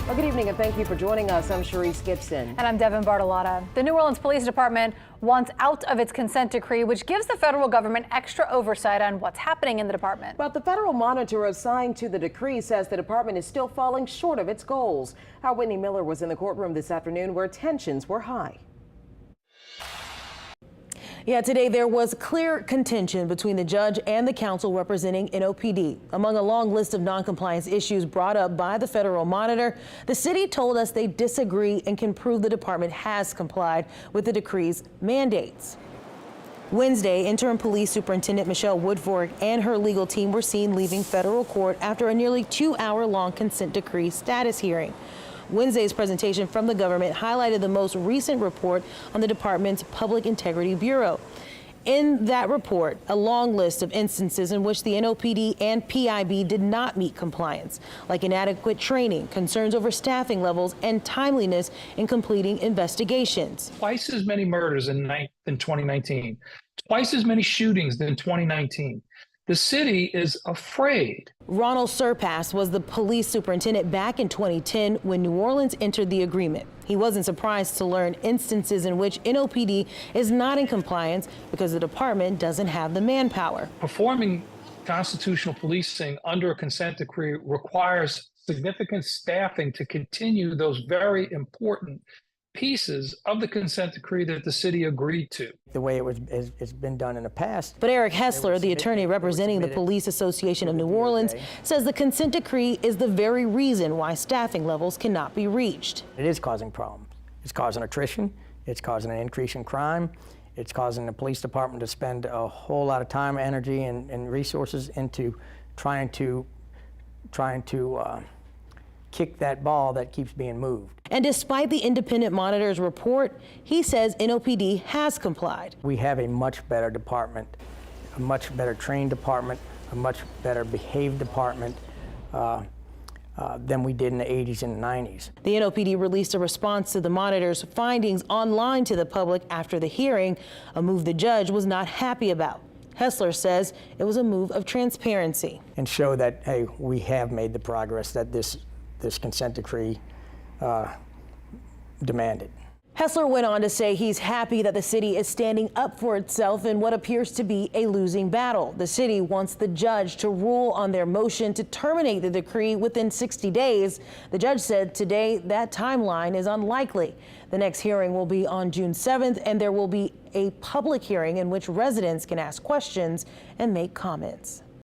Well, good evening and thank you for joining us. I'm Sharice Gibson. And I'm Devin Bartolotta. The New Orleans Police Department wants out of its consent decree, which gives the federal government extra oversight on what's happening in the department. But the federal monitor assigned to the decree says the department is still falling short of its goals. Our Whitney Miller was in the courtroom this afternoon where tensions were high. Yeah, today there was clear contention between the judge and the counsel representing NOPD. Among a long list of noncompliance issues brought up by the federal monitor, the city told us they disagree and can prove the department has complied with the decree's mandates. Wednesday, interim police superintendent Michelle Woodfork and her legal team were seen leaving federal court after a nearly 2-hour-long consent decree status hearing. Wednesday's presentation from the government highlighted the most recent report on the department's Public Integrity Bureau. In that report, a long list of instances in which the NOPD and PIB did not meet compliance, like inadequate training, concerns over staffing levels, and timeliness in completing investigations. Twice as many murders in 2019, twice as many shootings than 2019. The city is afraid. Ronald Surpass was the police superintendent back in 2010 when New Orleans entered the agreement. He wasn't surprised to learn instances in which NOPD is not in compliance because the department doesn't have the manpower. Performing constitutional policing under a consent decree requires significant staffing to continue those very important pieces of the consent decree that the city agreed to. The way it's been done in the past. But Eric Hessler, the attorney representing the Police Association of New Orleans, says the consent decree is the very reason why staffing levels cannot be reached. It is causing problems. It's causing attrition. It's causing an increase in crime. It's causing the police department to spend a whole lot of time, energy, and resources into trying to kick that ball that keeps being moved. And despite the independent monitor's report, he says NOPD has complied. We have a much better department, a much better trained department, a much better behaved department than we did in the 80s and 90s. The NOPD released a response to the monitor's findings online to the public after the hearing, a move the judge was not happy about. Hessler says it was a move of transparency. And show that, hey, we have made the progress that this consent decree demanded. Hessler went on to say he's happy that the city is standing up for itself in what appears to be a losing battle. The city wants the judge to rule on their motion to terminate the decree within 60 days. The judge said today that timeline is unlikely. The next hearing will be on June 7th, and there will be a public hearing in which residents can ask questions and make comments.